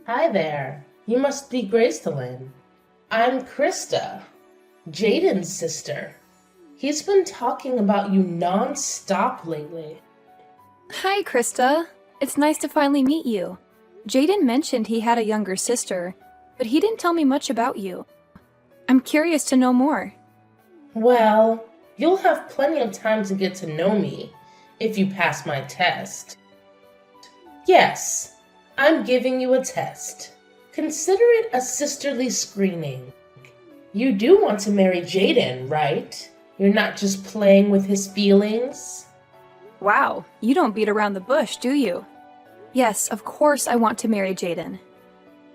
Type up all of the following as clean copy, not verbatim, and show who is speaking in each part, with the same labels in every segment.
Speaker 1: Hi there. You must be Gracelyn. I'm Krista, Jaden's sister. He's been talking about you non-stop lately.
Speaker 2: Hi, Krista. It's nice to finally meet you. Jaden mentioned he had a younger sister, but he didn't tell me much about you. I'm curious to know more.
Speaker 1: Well, you'll have plenty of time to get to know me if you pass my test. Yes, I'm giving you a test. Consider it a sisterly screening. You do want to marry Jaden, right? You're not just playing with his feelings?
Speaker 2: Wow, you don't beat around the bush, do you? Yes, of course I want to marry Jaden.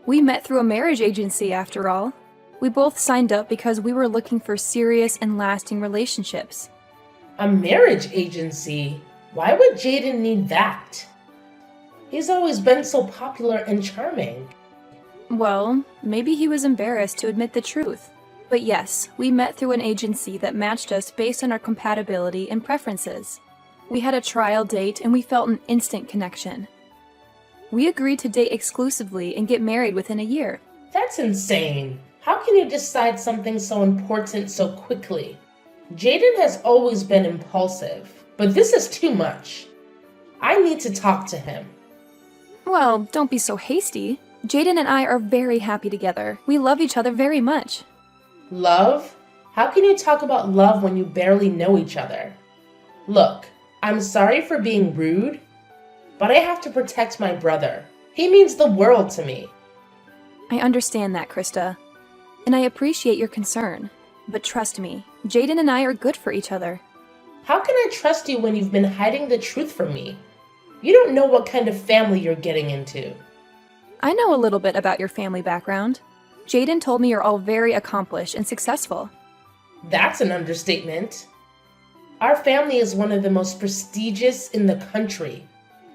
Speaker 2: We met through a marriage agency, after all. We both signed up because we were looking for serious and lasting relationships.
Speaker 1: A marriage agency? Why would Jaden need that? He's always been so popular and charming.
Speaker 2: Well, maybe he was embarrassed to admit the truth. But yes, we met through an agency that matched us based on our compatibility and preferences. We had a trial date and we felt an instant connection. We agreed to date exclusively and get married within a year.
Speaker 1: That's insane. How can you decide something so important so quickly? Jaden has always been impulsive, but this is too much. I need to talk to him.
Speaker 2: Well, don't be so hasty. Jaden and I are very happy together. We love each other very much.
Speaker 1: Love? How can you talk about love when you barely know each other? Look, I'm sorry for being rude, but I have to protect my brother. He means the world to me.
Speaker 2: I understand that, Krista. And I appreciate your concern. But trust me, Jaden and I are good for each other.
Speaker 1: How can I trust you when you've been hiding the truth from me? You don't know what kind of family you're getting into.
Speaker 2: I know a little bit about your family background. Jaden told me you're all very accomplished and successful.
Speaker 1: That's an understatement. Our family is one of the most prestigious in the country.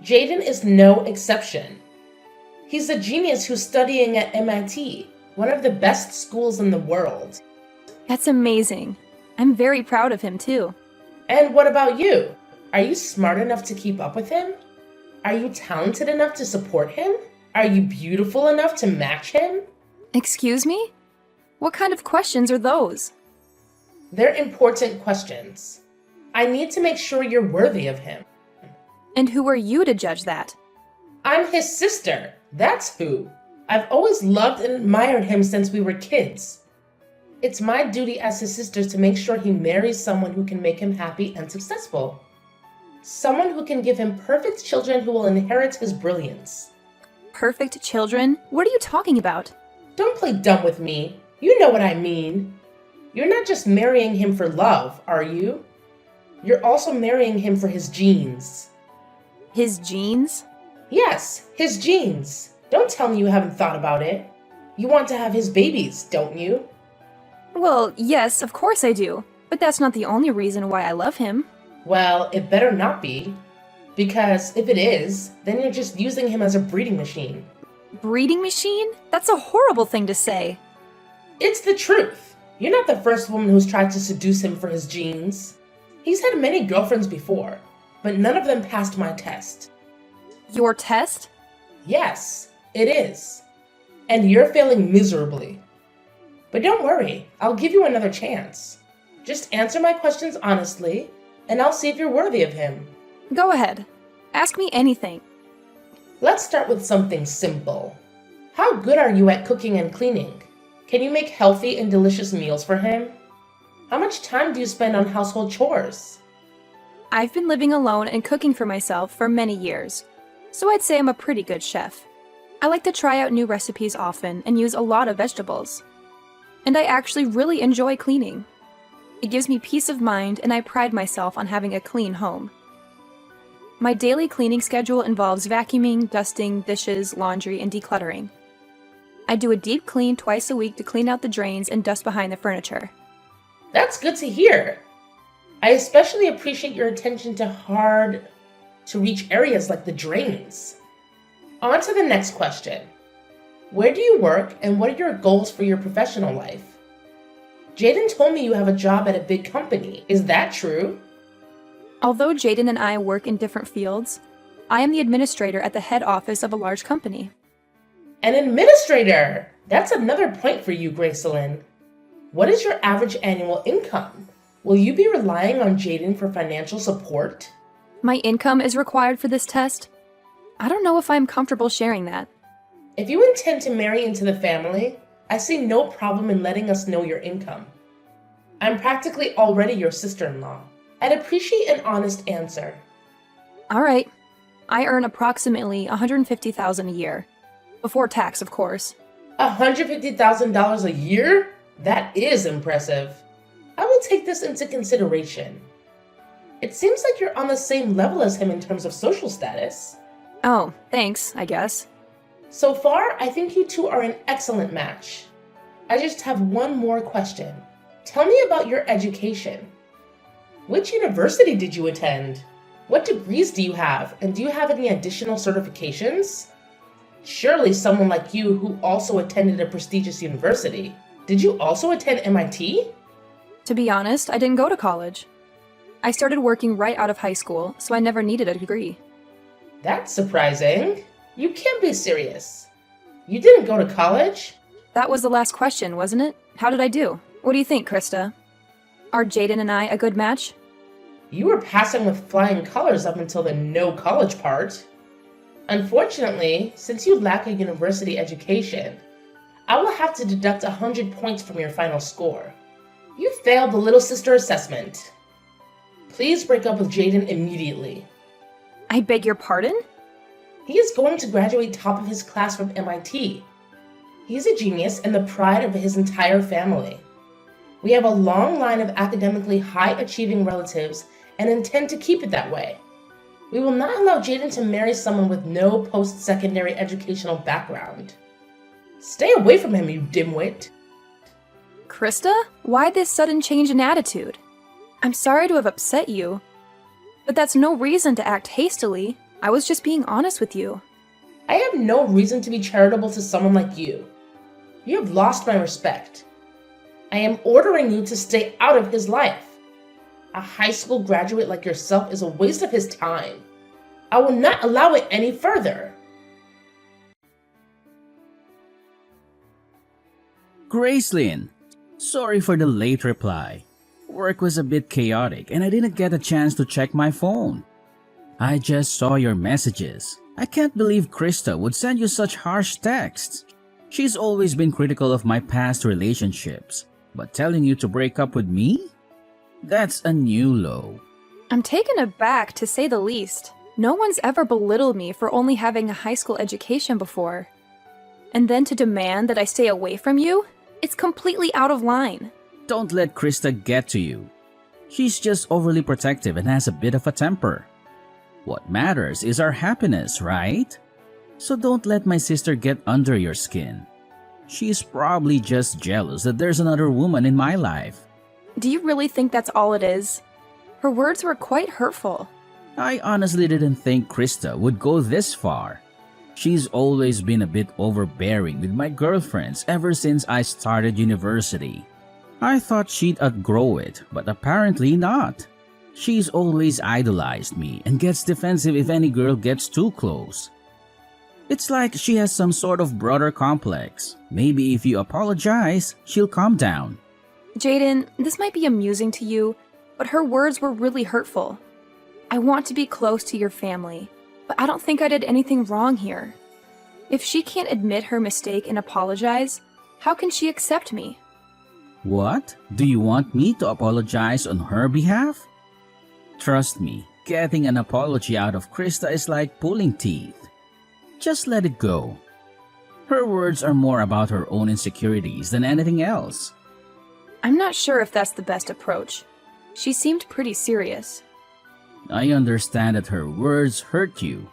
Speaker 1: Jaden is no exception. He's a genius who's studying at MIT, one of the best schools in the world.
Speaker 2: That's amazing. I'm very proud of him, too.
Speaker 1: And what about you? Are you smart enough to keep up with him? Are you talented enough to support him? Are you beautiful enough to match him?
Speaker 2: Excuse me? What kind of questions are those?
Speaker 1: They're important questions. I need to make sure you're worthy of him.
Speaker 2: And who are you to judge that?
Speaker 1: I'm his sister. That's who. I've always loved and admired him since we were kids. It's my duty as his sister to make sure he marries someone who can make him happy and successful. Someone who can give him perfect children who will inherit his brilliance.
Speaker 2: Perfect children? What are you talking about?
Speaker 1: Don't play dumb with me. You know what I mean. You're not just marrying him for love, are you? You're also marrying him for his genes.
Speaker 2: His genes?
Speaker 1: Yes, his genes. Don't tell me you haven't thought about it. You want to have his babies, don't you?
Speaker 2: Well, yes, of course I do. But that's not the only reason why I love him.
Speaker 1: Well, it better not be. Because if it is, then you're just using him as a breeding machine.
Speaker 2: Breeding machine? That's a horrible thing to say.
Speaker 1: It's the truth. You're not the first woman who's tried to seduce him for his genes. He's had many girlfriends before, but none of them passed my test.
Speaker 2: Your test?
Speaker 1: Yes, it is. And you're failing miserably. But don't worry, I'll give you another chance. Just answer my questions honestly, and I'll see if you're worthy of him.
Speaker 2: Go ahead. Ask me anything.
Speaker 1: Let's start with something simple. How good are you at cooking and cleaning? Can you make healthy and delicious meals for him? How much time do you spend on household chores?
Speaker 2: I've been living alone and cooking for myself for many years, so I'd say I'm a pretty good chef. I like to try out new recipes often and use a lot of vegetables. And I actually really enjoy cleaning. It gives me peace of mind and I pride myself on having a clean home. My daily cleaning schedule involves vacuuming, dusting, dishes, laundry, and decluttering. I do a deep clean twice a week to clean out the drains and dust behind the furniture.
Speaker 1: That's good to hear. I especially appreciate your attention to hard-to-reach areas like the drains. On to the next question. Where do you work and what are your goals for your professional life? Jaden told me you have a job at a big company. Is that true?
Speaker 2: Although Jaden and I work in different fields, I am the administrator at the head office of a large company.
Speaker 1: An administrator! That's another point for you, Gracelyn. What is your average annual income? Will you be relying on Jaden for financial support?
Speaker 2: My income is required for this test? I don't know if I'm comfortable sharing that.
Speaker 1: If you intend to marry into the family, I see no problem in letting us know your income. I'm practically already your sister-in-law. I'd appreciate an honest answer.
Speaker 2: All right. I earn approximately $150,000 a year. Before tax, of course.
Speaker 1: $150,000 a year? That is impressive. I will take this into consideration. It seems like you're on the same level as him in terms of social status.
Speaker 2: Oh, thanks, I guess.
Speaker 1: So far, I think you two are an excellent match. I just have one more question. Tell me about your education. Which university did you attend? What degrees do you have, and do you have any additional certifications? Surely someone like you who also attended a prestigious university. Did you also attend MIT?
Speaker 2: To be honest, I didn't go to college. I started working right out of high school, so I never needed a degree.
Speaker 1: That's surprising. You can't be serious. You didn't go to college?
Speaker 2: That was the last question, wasn't it? How did I do? What do you think, Krista? Are Jaden and I a good match?
Speaker 1: You were passing with flying colors up until the no college part. Unfortunately, since you lack a university education, I will have to deduct 100 points from your final score. You failed the little sister assessment. Please break up with Jaden immediately.
Speaker 2: I beg your pardon?
Speaker 1: He is going to graduate top of his class from MIT. He's a genius and the pride of his entire family. We have a long line of academically high-achieving relatives and intend to keep it that way. We will not allow Jaden to marry someone with no post-secondary educational background. Stay away from him, you dimwit.
Speaker 2: Krista? Why this sudden change in attitude? I'm sorry to have upset you, but that's no reason to act hastily. I was just being honest with you.
Speaker 1: I have no reason to be charitable to someone like you. You have lost my respect. I am ordering you to stay out of his life. A high school graduate like yourself is a waste of his time. I will not allow it any further.
Speaker 3: Gracelyn, sorry for the late reply. Work was a bit chaotic and I didn't get a chance to check my phone. I just saw your messages. I can't believe Krista would send you such harsh texts. She's always been critical of my past relationships, but telling you to break up with me? That's a new low.
Speaker 2: I'm taken aback, to say the least. No one's ever belittled me for only having a high school education before. And then to demand that I stay away from you? It's completely out of line.
Speaker 3: Don't let Krista get to you. She's just overly protective and has a bit of a temper. What matters is our happiness, right? So don't let my sister get under your skin. She's probably just jealous that there's another woman in my life.
Speaker 2: Do you really think that's all it is? Her words were quite hurtful.
Speaker 3: I honestly didn't think Krista would go this far. She's always been a bit overbearing with my girlfriends ever since I started university. I thought she'd outgrow it, but apparently not. She's always idolized me and gets defensive if any girl gets too close. It's like she has some sort of brother complex. Maybe if you apologize, she'll calm down.
Speaker 2: Jaden, this might be amusing to you, but her words were really hurtful. I want to be close to your family, but I don't think I did anything wrong here. If she can't admit her mistake and apologize, how can she accept me?
Speaker 3: What? Do you want me to apologize on her behalf? Trust me, getting an apology out of Krista is like pulling teeth. Just let it go. Her words are more about her own insecurities than anything else.
Speaker 2: I'm not sure if that's the best approach. She seemed pretty serious.
Speaker 3: I understand that her words hurt you.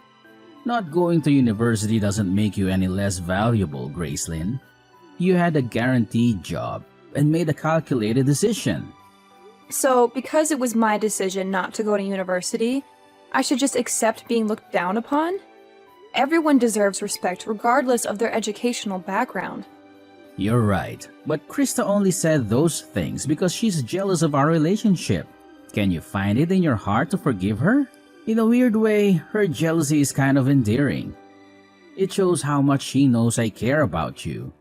Speaker 3: Not going to university doesn't make you any less valuable, Gracelyn. You had a guaranteed job and made a calculated decision.
Speaker 2: So, because it was my decision not to go to university, I should just accept being looked down upon? Everyone deserves respect regardless of their educational background.
Speaker 3: You're right, but Krista only said those things because she's jealous of our relationship. Can you find it in your heart to forgive her? In a weird way, her jealousy is kind of endearing. It shows how much she knows I care about you.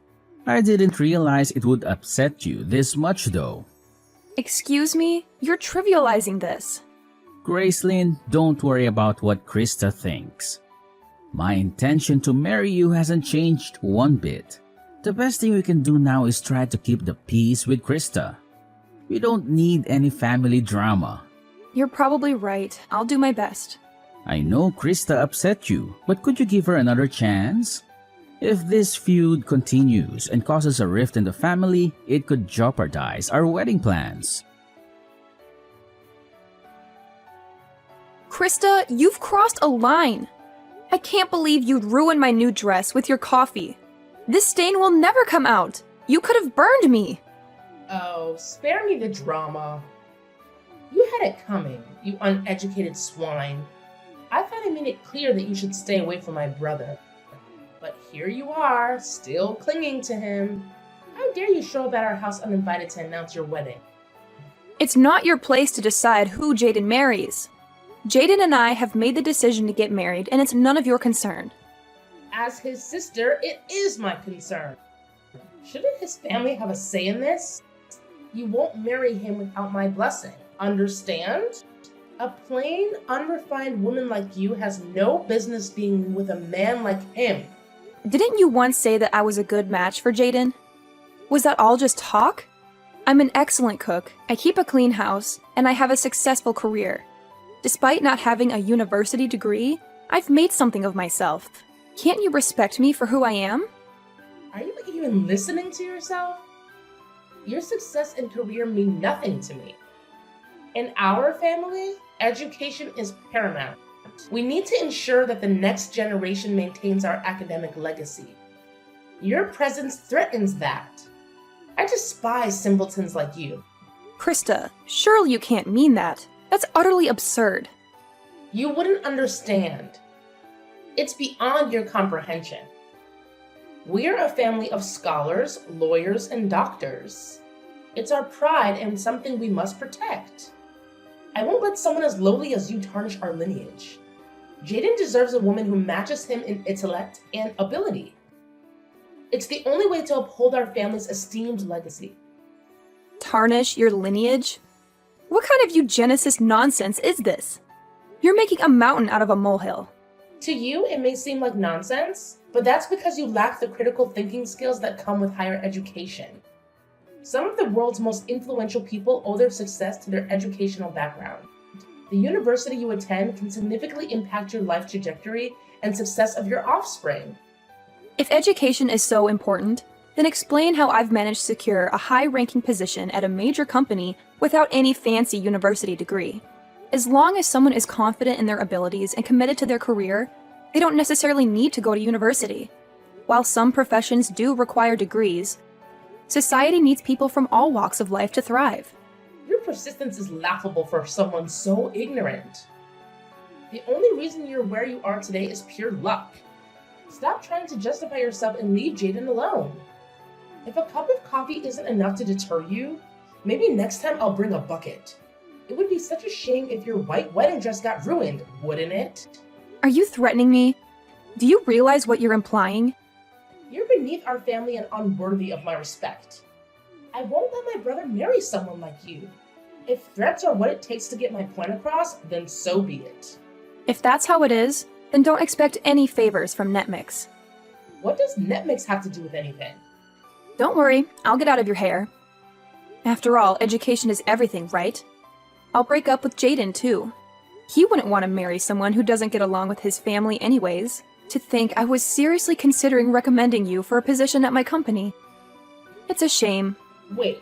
Speaker 3: I didn't realize it would upset you this much though.
Speaker 2: Excuse me? You're trivializing this.
Speaker 3: Gracelyn, don't worry about what Krista thinks. My intention to marry you hasn't changed one bit. The best thing we can do now is try to keep the peace with Krista. We don't need any family drama.
Speaker 2: You're probably right. I'll do my best.
Speaker 3: I know Krista upset you, but could you give her another chance? If this feud continues and causes a rift in the family, it could jeopardize our wedding plans.
Speaker 2: Krista, you've crossed a line. I can't believe you'd ruin my new dress with your coffee. This stain will never come out. You could have burned me.
Speaker 1: Oh, spare me the drama. You had it coming, you uneducated swine. I thought I made it clear that you should stay away from my brother. But here you are, still clinging to him. How dare you show up at our house uninvited to announce your wedding?
Speaker 2: It's not your place to decide who Jaden marries. Jaden and I have made the decision to get married, and it's none of your concern.
Speaker 1: As his sister, it is my concern. Shouldn't his family have a say in this? You won't marry him without my blessing. Understand? A plain, unrefined woman like you has no business being with a man like him.
Speaker 2: Didn't you once say that I was a good match for Jaden? Was that all just talk? I'm an excellent cook, I keep a clean house, and I have a successful career. Despite not having a university degree, I've made something of myself. Can't you respect me for who I am?
Speaker 1: Are you even listening to yourself? Your success and career mean nothing to me. In our family, education is paramount. We need to ensure that the next generation maintains our academic legacy. Your presence threatens that. I despise simpletons like you.
Speaker 2: Krista, surely you can't mean that. That's utterly absurd.
Speaker 1: You wouldn't understand. It's beyond your comprehension. We're a family of scholars, lawyers, and doctors. It's our pride and something we must protect. I won't let someone as lowly as you tarnish our lineage. Jaden deserves a woman who matches him in intellect and ability. It's the only way to uphold our family's esteemed legacy.
Speaker 2: Tarnish your lineage? What kind of eugenicist nonsense is this? You're making a mountain out of a molehill.
Speaker 1: To you, it may seem like nonsense, but that's because you lack the critical thinking skills that come with higher education. Some of the world's most influential people owe their success to their educational background. The university you attend can significantly impact your life trajectory and success of your offspring.
Speaker 2: If education is so important, then explain how I've managed to secure a high-ranking position at a major company without any fancy university degree. As long as someone is confident in their abilities and committed to their career, they don't necessarily need to go to university. While some professions do require degrees, society needs people from all walks of life to thrive.
Speaker 1: Your persistence is laughable for someone so ignorant. The only reason you're where you are today is pure luck. Stop trying to justify yourself and leave Jaden alone. If a cup of coffee isn't enough to deter you, maybe next time I'll bring a bucket. It would be such a shame if your white wedding dress got ruined, wouldn't it?
Speaker 2: Are you threatening me? Do you realize what you're implying?
Speaker 1: You're beneath our family and unworthy of my respect. I won't let my brother marry someone like you. If threats are what it takes to get my point across, then so be it.
Speaker 2: If that's how it is, then don't expect any favors from Netmix.
Speaker 1: What does Netmix have to do with anything?
Speaker 2: Don't worry, I'll get out of your hair. After all, education is everything, right? I'll break up with Jaden, too. He wouldn't want to marry someone who doesn't get along with his family anyways. To think I was seriously considering recommending you for a position at my company. It's a shame.
Speaker 1: Wait.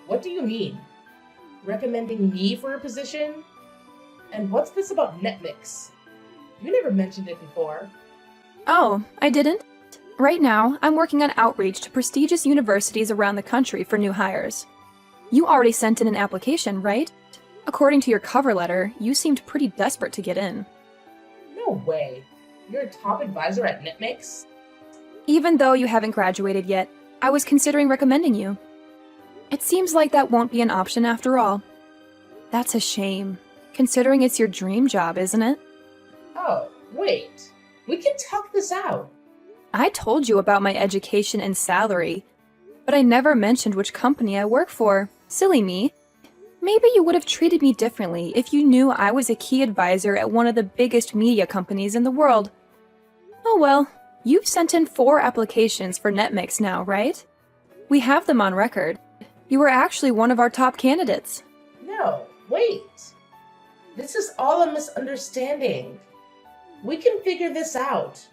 Speaker 1: What do you mean? Recommending me for a position? And what's this about Netmix? You never mentioned it before.
Speaker 2: Oh, I didn't? Right now, I'm working on outreach to prestigious universities around the country for new hires. You already sent in an application, right? According to your cover letter, you seemed pretty desperate to get in.
Speaker 1: No way. You're a top advisor at Netmix?
Speaker 2: Even though you haven't graduated yet, I was considering recommending you. It seems like that won't be an option after all. That's a shame, considering it's your dream job, isn't it?
Speaker 1: Oh, wait. We can talk this out.
Speaker 2: I told you about my education and salary, but I never mentioned which company I work for. Silly me. Maybe you would have treated me differently if you knew I was a key advisor at one of the biggest media companies in the world. Oh well, you've sent in 4 applications for NetMix now, right? We have them on record. You were actually one of our top candidates.
Speaker 1: No, wait. This is all a misunderstanding. We can figure this out.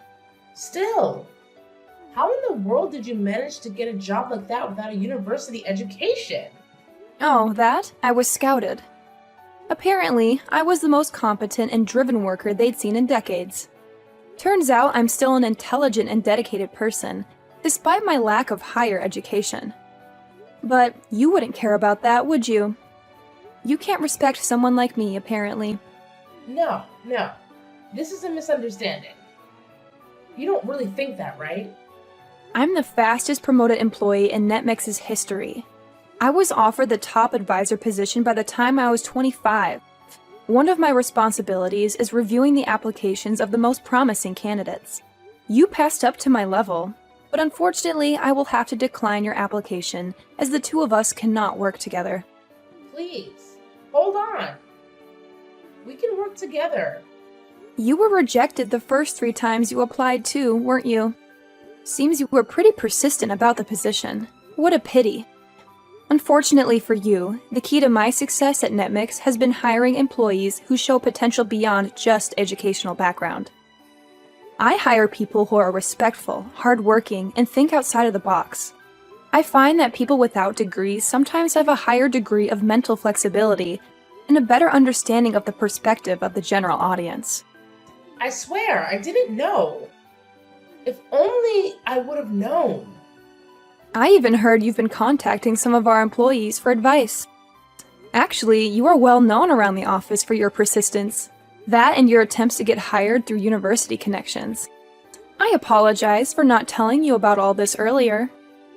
Speaker 1: Still, how in the world did you manage to get a job like that without a university education?
Speaker 2: Oh, that? I was scouted. Apparently, I was the most competent and driven worker they'd seen in decades. Turns out I'm still an intelligent and dedicated person, despite my lack of higher education. But you wouldn't care about that, would you? You can't respect someone like me, apparently.
Speaker 1: No. This is a misunderstanding. You don't really think that, right?
Speaker 2: I'm the fastest promoted employee in NetMix's history. I was offered the top advisor position by the time I was 25. One of my responsibilities is reviewing the applications of the most promising candidates. You passed up to my level, but unfortunately I will have to decline your application as the two of us cannot work together.
Speaker 1: Please, hold on. We can work together.
Speaker 2: You were rejected the first 3 times you applied too, weren't you? Seems you were pretty persistent about the position. What a pity. Unfortunately for you, the key to my success at NetMix has been hiring employees who show potential beyond just educational background. I hire people who are respectful, hardworking, and think outside of the box. I find that people without degrees sometimes have a higher degree of mental flexibility and a better understanding of the perspective of the general audience.
Speaker 1: I swear, I didn't know. If only I would have known.
Speaker 2: I even heard you've been contacting some of our employees for advice. Actually, you are well known around the office for your persistence. That and your attempts to get hired through university connections. I apologize for not telling you about all this earlier,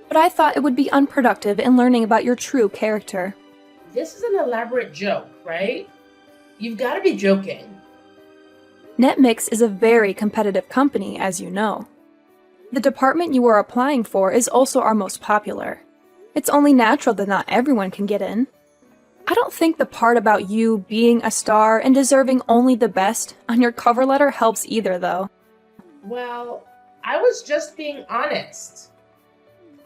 Speaker 2: but I thought it would be unproductive in learning about your true character.
Speaker 1: This is an elaborate joke, right? You've got to be joking.
Speaker 2: NetMix is a very competitive company, as you know. The department you are applying for is also our most popular. It's only natural that not everyone can get in. I don't think the part about you being a star and deserving only the best on your cover letter helps either, though.
Speaker 1: Well, I was just being honest.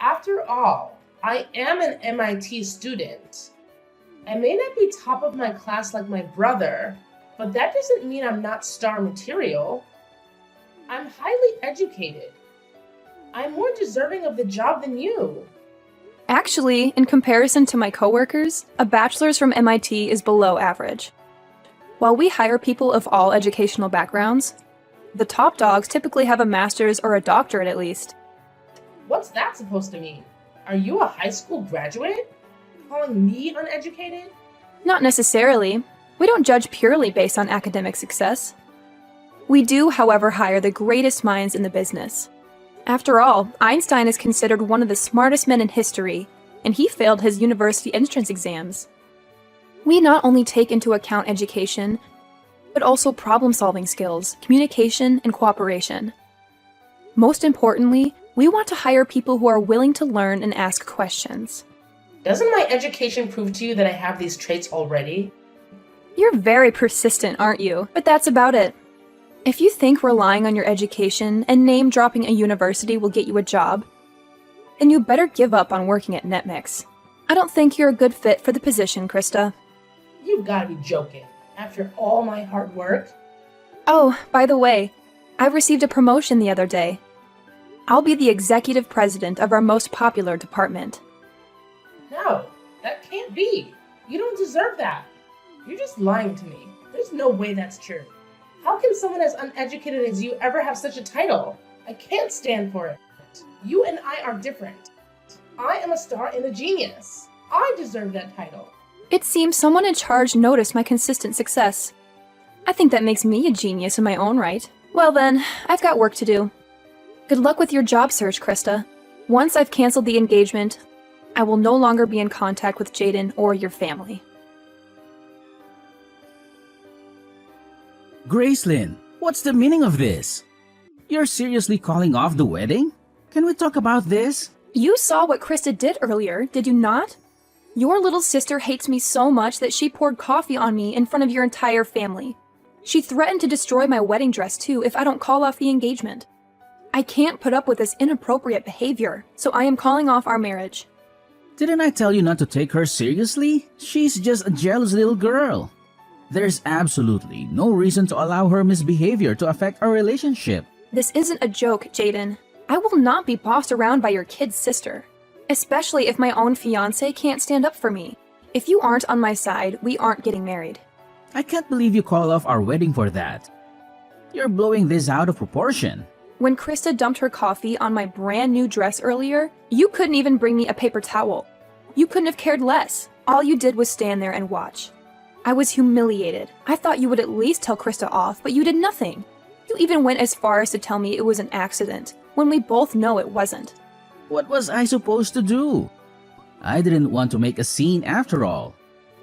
Speaker 1: After all, I am an MIT student. I may not be top of my class like my brother, but that doesn't mean I'm not star material. I'm highly educated. I'm more deserving of the job than you.
Speaker 2: Actually, in comparison to my coworkers, a bachelor's from MIT is below average. While we hire people of all educational backgrounds, the top dogs typically have a master's or a doctorate at least.
Speaker 1: What's that supposed to mean? Are you a high school graduate? Calling me uneducated?
Speaker 2: Not necessarily. We don't judge purely based on academic success. We do, however, hire the greatest minds in the business. After all, Einstein is considered one of the smartest men in history, and he failed his university entrance exams. We not only take into account education, but also problem-solving skills, communication, and cooperation. Most importantly, we want to hire people who are willing to learn and ask questions.
Speaker 1: Doesn't my education prove to you that I have these traits already?
Speaker 2: You're very persistent, aren't you? But that's about it. If you think relying on your education and name-dropping a university will get you a job, then you better give up on working at NetMix. I don't think you're a good fit for the position, Krista.
Speaker 1: You've got to be joking. After all my hard work?
Speaker 2: Oh, by the way, I received a promotion the other day. I'll be the executive president of our most popular department.
Speaker 1: No, that can't be. You don't deserve that. You're just lying to me. There's no way that's true. How can someone as uneducated as you ever have such a title? I can't stand for it. You and I are different. I am a star and a genius. I deserve that title.
Speaker 2: It seems someone in charge noticed my consistent success. I think that makes me a genius in my own right. Well then, I've got work to do. Good luck with your job search, Krista. Once I've canceled the engagement, I will no longer be in contact with Jaden or your family.
Speaker 3: Gracelyn, what's the meaning of this? You're seriously calling off the wedding? Can we talk about this?
Speaker 2: You saw what Krista did earlier, did you not? Your little sister hates me so much that she poured coffee on me in front of your entire family. She threatened to destroy my wedding dress too if I don't call off the engagement. I can't put up with this inappropriate behavior, so I am calling off our marriage.
Speaker 3: Didn't I tell you not to take her seriously? She's just a jealous little girl. There's absolutely no reason to allow her misbehavior to affect our relationship.
Speaker 2: This isn't a joke, Jaden. I will not be bossed around by your kid's sister, especially if my own fiancé can't stand up for me. If you aren't on my side, we aren't getting married.
Speaker 3: I can't believe you call off our wedding for that. You're blowing this out of proportion.
Speaker 2: When Krista dumped her coffee on my brand new dress earlier, you couldn't even bring me a paper towel. You couldn't have cared less. All you did was stand there and watch. I was humiliated. I thought you would at least tell Krista off, but you did nothing. You even went as far as to tell me it was an accident, when we both know it wasn't.
Speaker 3: What was I supposed to do? I didn't want to make a scene after all.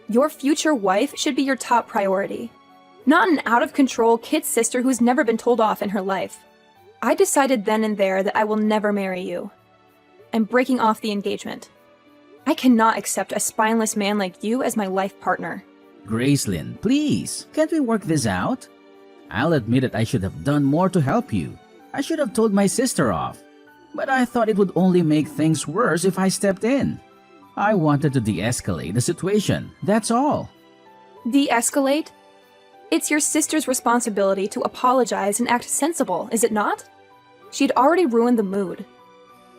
Speaker 2: Your future wife should be your top priority, not an out-of-control kid sister who's never been told off in her life. I decided then and there that I will never marry you. I'm breaking off the engagement. I cannot accept a spineless man like you as my life partner.
Speaker 3: Gracelyn, please, can't we work this out? I'll admit that I should have done more to help you. I should have told my sister off. But I thought it would only make things worse if I stepped in. I wanted to de-escalate the situation, that's all.
Speaker 2: De-escalate? It's your sister's responsibility to apologize and act sensible, is it not? She'd already ruined the mood.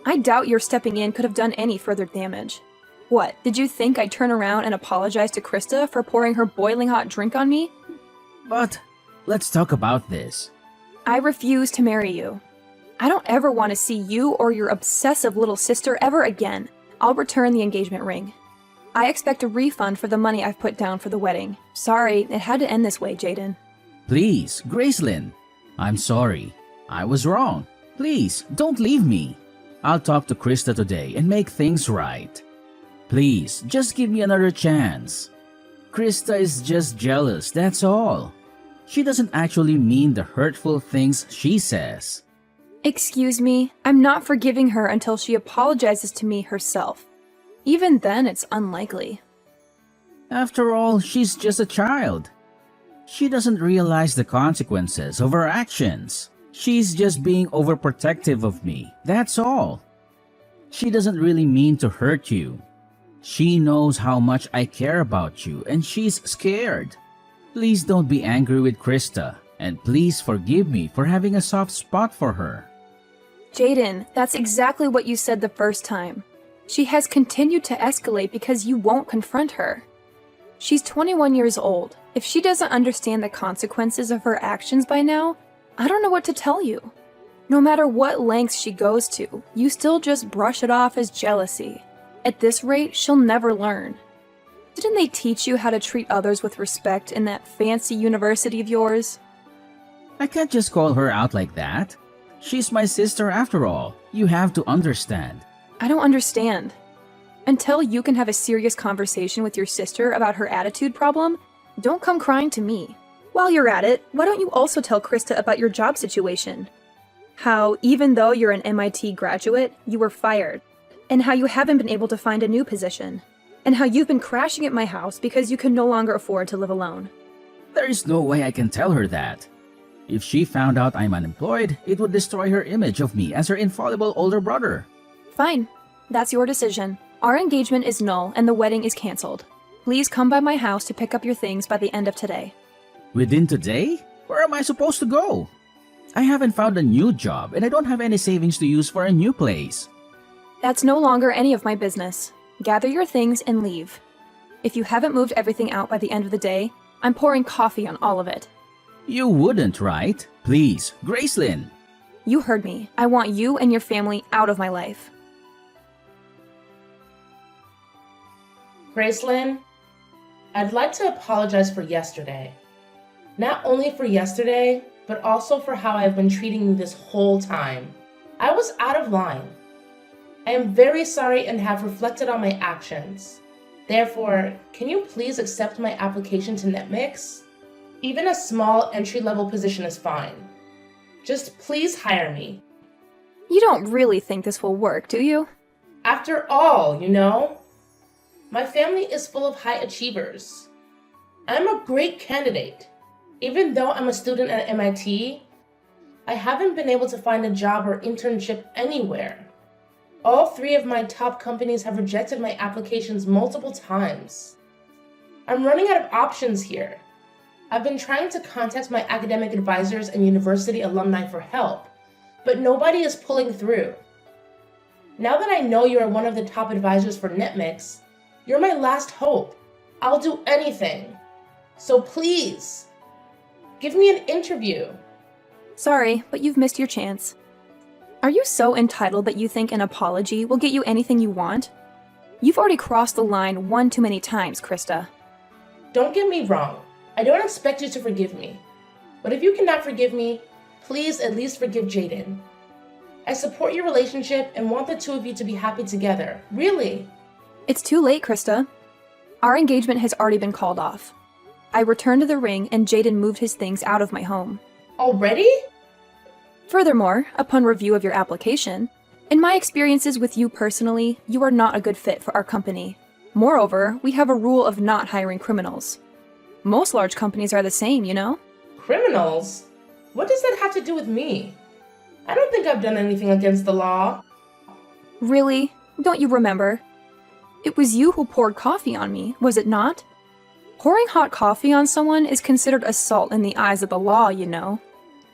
Speaker 2: I doubt your stepping in could have done any further damage. What, did you think I'd turn around and apologize to Krista for pouring her boiling hot drink on me?
Speaker 3: But let's talk about this.
Speaker 2: I refuse to marry you. I don't ever want to see you or your obsessive little sister ever again. I'll return the engagement ring. I expect a refund for the money I've put down for the wedding. Sorry, it had to end this way, Jaden.
Speaker 3: Please, Gracelyn. I'm sorry. I was wrong. Please, don't leave me. I'll talk to Krista today and make things right. Please, just give me another chance. Krista is just jealous, that's all. She doesn't actually mean the hurtful things she says.
Speaker 2: Excuse me, I'm not forgiving her until she apologizes to me herself. Even then, it's unlikely.
Speaker 3: After all, she's just a child. She doesn't realize the consequences of her actions. She's just being overprotective of me, that's all. She doesn't really mean to hurt you. She knows how much I care about you and she's scared. Please don't be angry with Krista, and please forgive me for having a soft spot for her.
Speaker 2: Jaden, that's exactly what you said the first time. She has continued to escalate because you won't confront her. She's 21 years old. If she doesn't understand the consequences of her actions by now, I don't know what to tell you. No matter what lengths she goes to, you still just brush it off as jealousy. At this rate, she'll never learn. Didn't they teach you how to treat others with respect in that fancy university of yours?
Speaker 3: I can't just call her out like that. She's my sister after all. You have to understand.
Speaker 2: I don't understand. Until you can have a serious conversation with your sister about her attitude problem, don't come crying to me. While you're at it, why don't you also tell Krista about your job situation? How, even though you're an MIT graduate, you were fired. And how you haven't been able to find a new position. And how you've been crashing at my house because you can no longer afford to live alone.
Speaker 3: There is no way I can tell her that. If she found out I'm unemployed, it would destroy her image of me as her infallible older brother.
Speaker 2: Fine. That's your decision. Our engagement is null and the wedding is cancelled. Please come by my house to pick up your things by the end of today.
Speaker 3: Within today? Where am I supposed to go? I haven't found a new job and I don't have any savings to use for a new place.
Speaker 2: That's no longer any of my business. Gather your things and leave. If you haven't moved everything out by the end of the day, I'm pouring coffee on all of it.
Speaker 3: You wouldn't, right? Please, Gracelyn.
Speaker 2: You heard me. I want you and your family out of my life.
Speaker 1: Gracelyn, I'd like to apologize for yesterday. Not only for yesterday, but also for how I've been treating you this whole time. I was out of line. I am very sorry and have reflected on my actions. Therefore, can you please accept my application to NetMix? Even a small entry-level position is fine. Just please hire me.
Speaker 2: You don't really think this will work, do you?
Speaker 1: After all, my family is full of high achievers. I'm a great candidate. Even though I'm a student at MIT, I haven't been able to find a job or internship anywhere. All 3 of my top companies have rejected my applications multiple times. I'm running out of options here. I've been trying to contact my academic advisors and university alumni for help, but nobody is pulling through. Now that I know you are one of the top advisors for NetMix, you're my last hope. I'll do anything. So please, give me an interview.
Speaker 2: Sorry, but you've missed your chance. Are you so entitled that you think an apology will get you anything you want? You've already crossed the line one too many times, Krista.
Speaker 1: Don't get me wrong. I don't expect you to forgive me. But if you cannot forgive me, please at least forgive Jaden. I support your relationship and want the 2 of you to be happy together. Really.
Speaker 2: It's too late, Krista. Our engagement has already been called off. I returned to the ring and Jaden moved his things out of my home.
Speaker 1: Already?
Speaker 2: Furthermore, upon review of your application, in my experiences with you personally, you are not a good fit for our company. Moreover, we have a rule of not hiring criminals. Most large companies are the same,
Speaker 1: Criminals? What does that have to do with me? I don't think I've done anything against the law.
Speaker 2: Really? Don't you remember? It was you who poured coffee on me, was it not? Pouring hot coffee on someone is considered assault in the eyes of the law,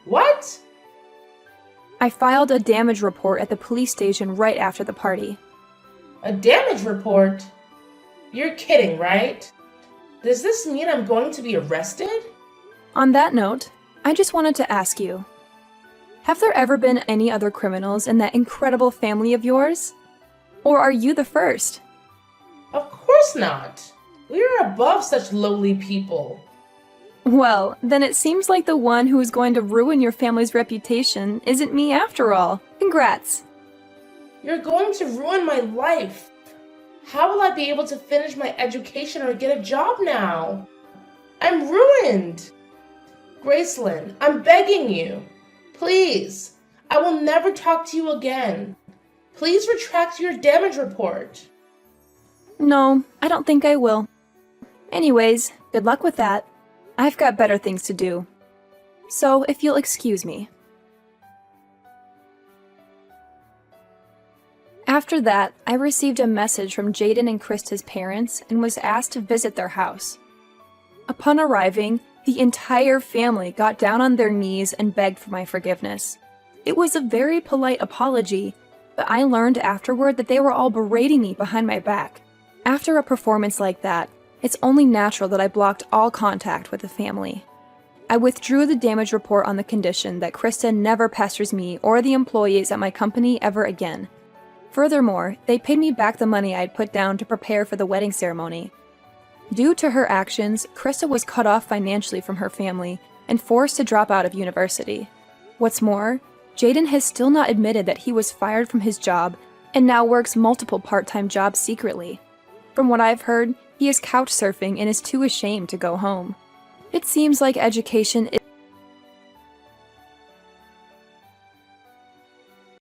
Speaker 1: What?
Speaker 2: I filed a damage report at the police station right after the party.
Speaker 1: A damage report? You're kidding, right? Does this mean I'm going to be arrested?
Speaker 2: On that note, I just wanted to ask you, have there ever been any other criminals in that incredible family of yours? Or are you the first?
Speaker 1: Of course not. We are above such lowly people.
Speaker 2: Well, then it seems like the one who is going to ruin your family's reputation isn't me after all. Congrats.
Speaker 1: You're going to ruin my life. How will I be able to finish my education or get a job now? I'm ruined. Gracelyn, I'm begging you. Please, I will never talk to you again. Please retract your damage report.
Speaker 2: No, I don't think I will. Anyways, good luck with that. I've got better things to do. So, if you'll excuse me. After that, I received a message from Jaden and Krista's parents and was asked to visit their house. Upon arriving, the entire family got down on their knees and begged for my forgiveness. It was a very polite apology, but I learned afterward that they were all berating me behind my back. After a performance like that, it's only natural that I blocked all contact with the family. I withdrew the damage report on the condition that Krista never pesters me or the employees at my company ever again. Furthermore, they paid me back the money I had put down to prepare for the wedding ceremony. Due to her actions, Krista was cut off financially from her family and forced to drop out of university. What's more, Jaden has still not admitted that he was fired from his job and now works multiple part-time jobs secretly. From what I've heard, he is couch surfing and is too ashamed to go home. It seems like education